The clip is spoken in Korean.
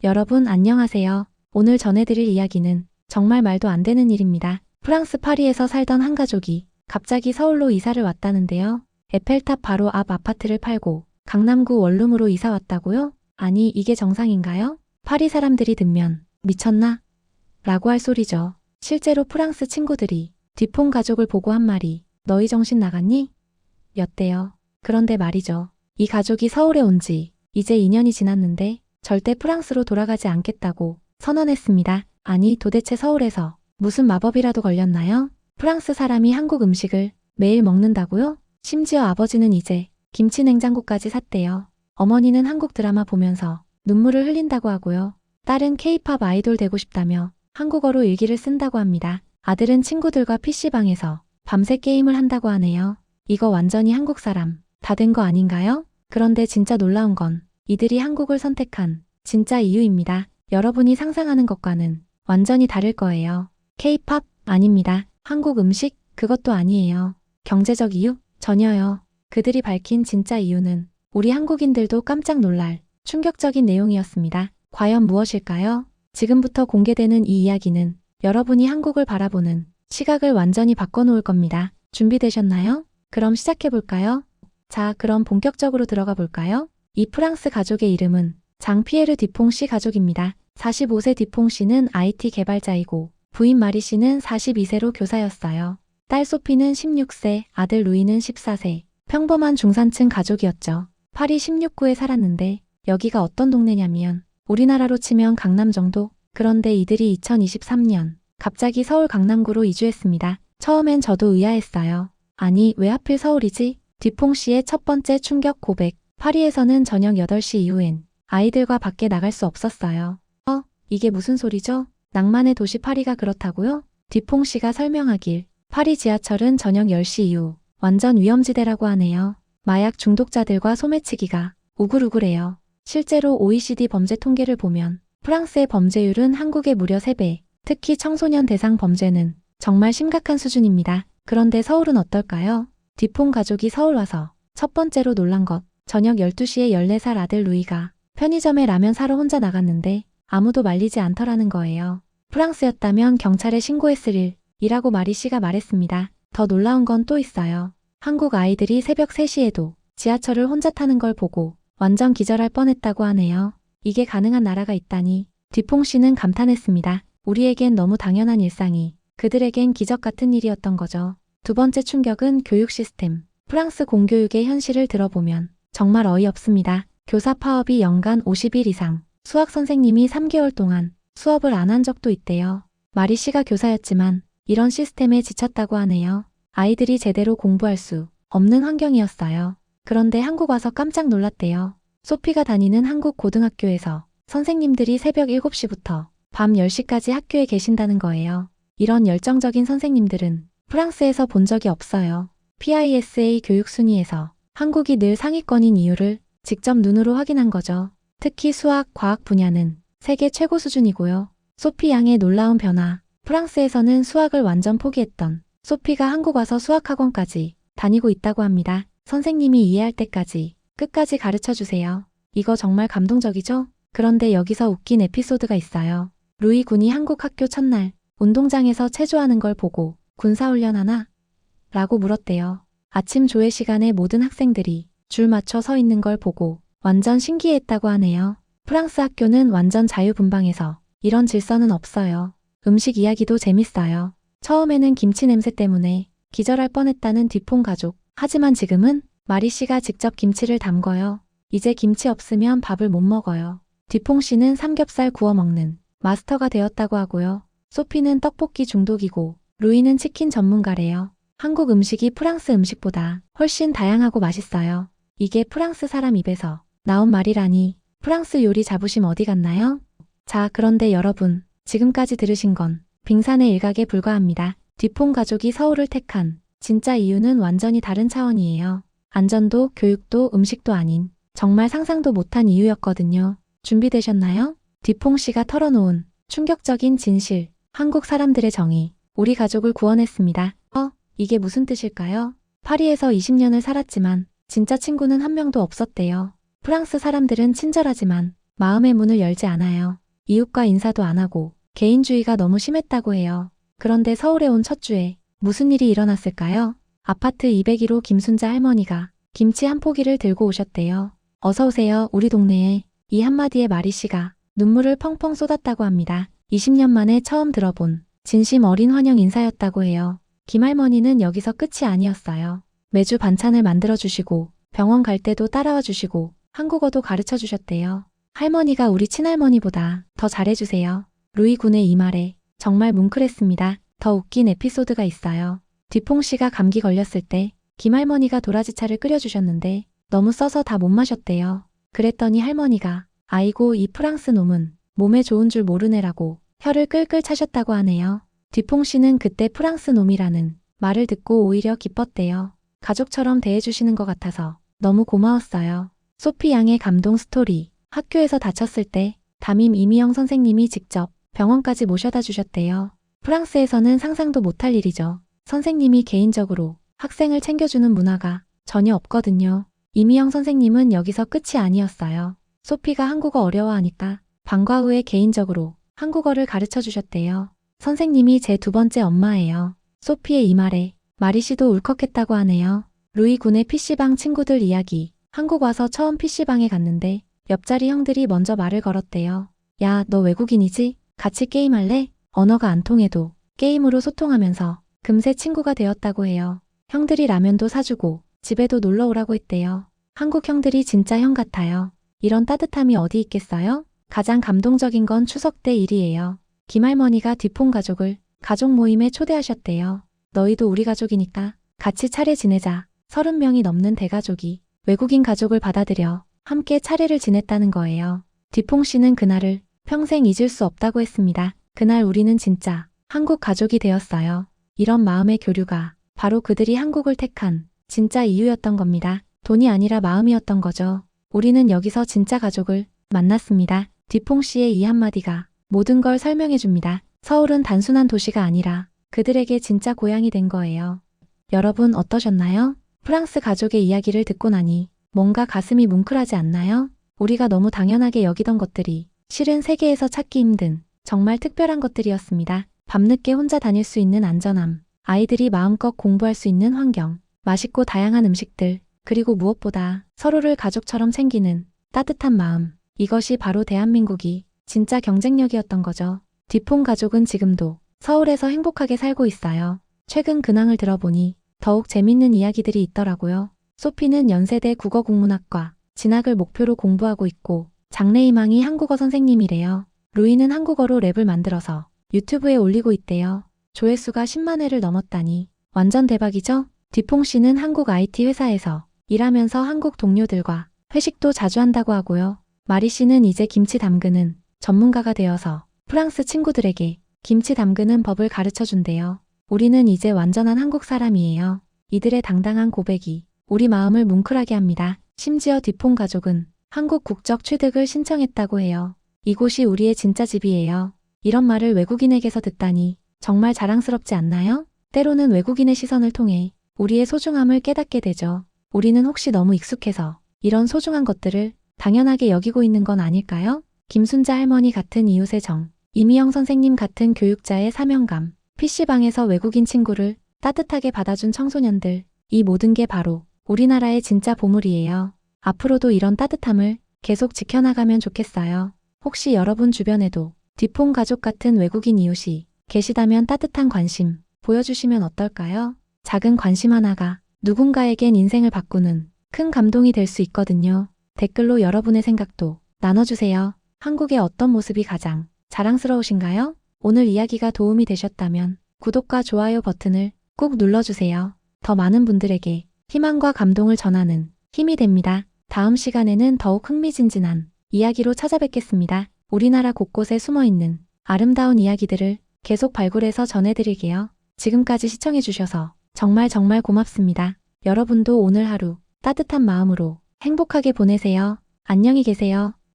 여러분 안녕하세요. 오늘 전해드릴 이야기는 정말 말도 안 되는 일입니다. 프랑스 파리에서 살던 한 가족이 갑자기 서울로 이사를 왔다는데요. 에펠탑 바로 앞 아파트를 팔고 강남구 원룸으로 이사 왔다고요? 아니 이게 정상인가요? 파리 사람들이 듣면 미쳤나? 라고 할 소리죠. 실제로 프랑스 친구들이 뒤폰 가족을 보고 한 말이 너희 정신 나갔니? 였대요. 그런데 말이죠. 이 가족이 서울에 온 지 이제 2년이 지났는데 절대 프랑스로 돌아가지 않겠다고 선언했습니다. 아니 도대체 서울에서 무슨 마법이라도 걸렸나요? 프랑스 사람이 한국 음식을 매일 먹는다고요? 심지어 아버지는 이제 김치 냉장고까지 샀대요. 어머니는 한국 드라마 보면서 눈물을 흘린다고 하고요. 딸은 케이팝 아이돌 되고 싶다며 한국어로 일기를 쓴다고 합니다. 아들은 친구들과 PC방에서 밤새 게임을 한다고 하네요. 이거 완전히 한국 사람 다 된 거 아닌가요? 그런데 진짜 놀라운 건 이들이 한국을 선택한 진짜 이유입니다. 여러분이 상상하는 것과는 완전히 다를 거예요. 케이팝? 아닙니다. 한국 음식? 그것도 아니에요. 경제적 이유? 전혀요. 그들이 밝힌 진짜 이유는 우리 한국인들도 깜짝 놀랄 충격적인 내용이었습니다. 과연 무엇일까요? 지금부터 공개되는 이 이야기는 여러분이 한국을 바라보는 시각을 완전히 바꿔놓을 겁니다. 준비되셨나요? 그럼 시작해볼까요? 자, 그럼 본격적으로 들어가 볼까요? 이 프랑스 가족의 이름은 장피에르 디퐁 씨 가족입니다. 45세 디퐁 씨는 IT 개발자이고 부인 마리 씨는 42세로 교사였어요. 딸 소피는 16세, 아들 루이는 14세. 평범한 중산층 가족이었죠. 파리 16구에 살았는데 여기가 어떤 동네냐면 우리나라로 치면 강남 정도? 그런데 이들이 2023년 갑자기 서울 강남구로 이주했습니다. 처음엔 저도 의아했어요. 아니 왜 하필 서울이지? 디퐁 씨의 첫 번째 충격 고백. 파리에서는 저녁 8시 이후엔 아이들과 밖에 나갈 수 없었어요. 이게 무슨 소리죠? 낭만의 도시 파리가 그렇다고요? 디퐁 씨가 설명하길 파리 지하철은 저녁 10시 이후 완전 위험지대라고 하네요. 마약 중독자들과 소매치기가 우글우글해요. 실제로 OECD 범죄 통계를 보면 프랑스의 범죄율은 한국의 무려 3배, 특히 청소년 대상 범죄는 정말 심각한 수준입니다. 그런데 서울은 어떨까요? 디퐁 가족이 서울 와서 첫 번째로 놀란 것, 저녁 12시에 14살 아들 루이가 편의점에 라면 사러 혼자 나갔는데 아무도 말리지 않더라는 거예요. 프랑스였다면 경찰에 신고했을 일이라고 마리 씨가 말했습니다. 더 놀라운 건 또 있어요. 한국 아이들이 새벽 3시에도 지하철을 혼자 타는 걸 보고 완전 기절할 뻔했다고 하네요. 이게 가능한 나라가 있다니. 디퐁 씨는 감탄했습니다. 우리에겐 너무 당연한 일상이 그들에겐 기적 같은 일이었던 거죠. 두 번째 충격은 교육 시스템. 프랑스 공교육의 현실을 들어보면 정말 어이없습니다. 교사 파업이 연간 50일 이상, 수학 선생님이 3개월 동안 수업을 안 한 적도 있대요. 마리 씨가 교사였지만 이런 시스템에 지쳤다고 하네요. 아이들이 제대로 공부할 수 없는 환경이었어요. 그런데 한국 와서 깜짝 놀랐대요. 소피가 다니는 한국 고등학교에서 선생님들이 새벽 7시부터 밤 10시까지 학교에 계신다는 거예요. 이런 열정적인 선생님들은 프랑스에서 본 적이 없어요. PISA 교육 순위에서 한국이 늘 상위권인 이유를 직접 눈으로 확인한 거죠. 특히 수학, 과학 분야는 세계 최고 수준이고요. 소피 양의 놀라운 변화. 프랑스에서는 수학을 완전 포기했던 소피가 한국 와서 수학학원까지 다니고 있다고 합니다. 선생님이 이해할 때까지 끝까지 가르쳐 주세요. 이거 정말 감동적이죠? 그런데 여기서 웃긴 에피소드가 있어요. 루이 군이 한국 학교 첫날 운동장에서 체조하는 걸 보고 군사훈련 하나? 라고 물었대요. 아침 조회 시간에 모든 학생들이 줄 맞춰 서 있는 걸 보고 완전 신기했다고 하네요. 프랑스 학교는 완전 자유분방해서 이런 질서는 없어요. 음식 이야기도 재밌어요. 처음에는 김치 냄새 때문에 기절할 뻔했다는 디퐁 가족. 하지만 지금은 마리 씨가 직접 김치를 담궈요. 이제 김치 없으면 밥을 못 먹어요. 디퐁 씨는 삼겹살 구워 먹는 마스터가 되었다고 하고요. 소피는 떡볶이 중독이고 루이는 치킨 전문가래요. 한국 음식이 프랑스 음식보다 훨씬 다양하고 맛있어요. 이게 프랑스 사람 입에서 나온 말이라니. 프랑스 요리 자부심 어디 갔나요? 자, 그런데 여러분, 지금까지 들으신 건 빙산의 일각에 불과합니다. 디퐁 가족이 서울을 택한 진짜 이유는 완전히 다른 차원이에요. 안전도, 교육도, 음식도 아닌 정말 상상도 못한 이유였거든요. 준비되셨나요? 디퐁 씨가 털어놓은 충격적인 진실, 한국 사람들의 정의, 우리 가족을 구원했습니다. 이게 무슨 뜻일까요? 파리에서 20년을 살았지만 진짜 친구는 한 명도 없었대요. 프랑스 사람들은 친절하지만 마음의 문을 열지 않아요. 이웃과 인사도 안 하고 개인주의가 너무 심했다고 해요. 그런데 서울에 온 첫 주에 무슨 일이 일어났을까요? 아파트 202로 김순자 할머니가 김치 한 포기를 들고 오셨대요. 어서 오세요, 우리 동네에. 이 한마디에 마리 씨가 눈물을 펑펑 쏟았다고 합니다. 20년 만에 처음 들어본 진심 어린 환영 인사였다고 해요. 김할머니는 여기서 끝이 아니었어요. 매주 반찬을 만들어 주시고 병원 갈 때도 따라와 주시고 한국어도 가르쳐 주셨대요. 할머니가 우리 친할머니보다 더 잘해주세요. 루이 군의 이 말에 정말 뭉클했습니다. 더 웃긴 에피소드가 있어요. 뒤퐁 씨가 감기 걸렸을 때 김할머니가 도라지차를 끓여주셨는데 너무 써서 다 못 마셨대요. 그랬더니 할머니가 아이고 이 프랑스 놈은 몸에 좋은 줄 모르네라고 혀를 끌끌 차셨다고 하네요. 뒤퐁 씨는 그때 프랑스 놈이라는 말을 듣고 오히려 기뻤대요. 가족처럼 대해주시는 것 같아서 너무 고마웠어요. 소피 양의 감동 스토리. 학교에서 다쳤을 때 담임 이미영 선생님이 직접 병원까지 모셔다 주셨대요. 프랑스에서는 상상도 못할 일이죠. 선생님이 개인적으로 학생을 챙겨주는 문화가 전혀 없거든요. 이미영 선생님은 여기서 끝이 아니었어요. 소피가 한국어 어려워하니까 방과 후에 개인적으로 한국어를 가르쳐 주셨대요. 선생님이 제 두 번째 엄마예요. 소피의 이 말에 마리 씨도 울컥했다고 하네요. 루이 군의 PC방 친구들 이야기. 한국 와서 처음 PC방에 갔는데 옆자리 형들이 먼저 말을 걸었대요. 야, 너 외국인이지? 같이 게임할래? 언어가 안 통해도 게임으로 소통하면서 금세 친구가 되었다고 해요. 형들이 라면도 사주고 집에도 놀러 오라고 했대요. 한국 형들이 진짜 형 같아요. 이런 따뜻함이 어디 있겠어요? 가장 감동적인 건 추석 때 일이에요. 김할머니가 뒤퐁 가족을 가족 모임에 초대하셨대요. 너희도 우리 가족이니까 같이 차례 지내자. 30명이 넘는 대가족이 외국인 가족을 받아들여 함께 차례를 지냈다는 거예요. 뒤퐁 씨는 그날을 평생 잊을 수 없다고 했습니다. 그날 우리는 진짜 한국 가족이 되었어요. 이런 마음의 교류가 바로 그들이 한국을 택한 진짜 이유였던 겁니다. 돈이 아니라 마음이었던 거죠. 우리는 여기서 진짜 가족을 만났습니다. 뒤퐁 씨의 이 한마디가 모든 걸 설명해 줍니다. 서울은 단순한 도시가 아니라 그들에게 진짜 고향이 된 거예요. 여러분 어떠셨나요? 프랑스 가족의 이야기를 듣고 나니 뭔가 가슴이 뭉클하지 않나요? 우리가 너무 당연하게 여기던 것들이 실은 세계에서 찾기 힘든 정말 특별한 것들이었습니다. 밤늦게 혼자 다닐 수 있는 안전함, 아이들이 마음껏 공부할 수 있는 환경, 맛있고 다양한 음식들, 그리고 무엇보다 서로를 가족처럼 챙기는 따뜻한 마음. 이것이 바로 대한민국이 진짜 경쟁력이었던 거죠. 뒤퐁 가족은 지금도 서울에서 행복하게 살고 있어요. 최근 근황을 들어보니 더욱 재밌는 이야기들이 있더라고요. 소피는 연세대 국어국문학과 진학을 목표로 공부하고 있고 장래희망이 한국어 선생님이래요. 루이는 한국어로 랩을 만들어서 유튜브에 올리고 있대요. 조회수가 10만 회를 넘었다니 완전 대박이죠? 뒤퐁 씨는 한국 IT 회사에서 일하면서 한국 동료들과 회식도 자주 한다고 하고요. 마리 씨는 이제 김치 담그는 전문가가 되어서 프랑스 친구들에게 김치 담그는 법을 가르쳐 준대요. 우리는 이제 완전한 한국 사람이에요. 이들의 당당한 고백이 우리 마음을 뭉클하게 합니다. 심지어 뒤퐁 가족은 한국 국적 취득을 신청했다고 해요. 이곳이 우리의 진짜 집이에요. 이런 말을 외국인에게서 듣다니 정말 자랑스럽지 않나요? 때로는 외국인의 시선을 통해 우리의 소중함을 깨닫게 되죠. 우리는 혹시 너무 익숙해서 이런 소중한 것들을 당연하게 여기고 있는 건 아닐까요? 김순자 할머니 같은 이웃의 정, 이미영 선생님 같은 교육자의 사명감, PC방에서 외국인 친구를 따뜻하게 받아준 청소년들, 이 모든 게 바로 우리나라의 진짜 보물이에요. 앞으로도 이런 따뜻함을 계속 지켜나가면 좋겠어요. 혹시 여러분 주변에도 뒤퐁 가족 같은 외국인 이웃이 계시다면 따뜻한 관심 보여주시면 어떨까요? 작은 관심 하나가 누군가에겐 인생을 바꾸는 큰 감동이 될 수 있거든요. 댓글로 여러분의 생각도 나눠주세요. 한국의 어떤 모습이 가장 자랑스러우신가요? 오늘 이야기가 도움이 되셨다면 구독과 좋아요 버튼을 꾹 눌러주세요. 더 많은 분들에게 희망과 감동을 전하는 힘이 됩니다. 다음 시간에는 더욱 흥미진진한 이야기로 찾아뵙겠습니다. 우리나라 곳곳에 숨어있는 아름다운 이야기들을 계속 발굴해서 전해드릴게요. 지금까지 시청해주셔서 정말 고맙습니다. 여러분도 오늘 하루 따뜻한 마음으로 행복하게 보내세요. 안녕히 계세요.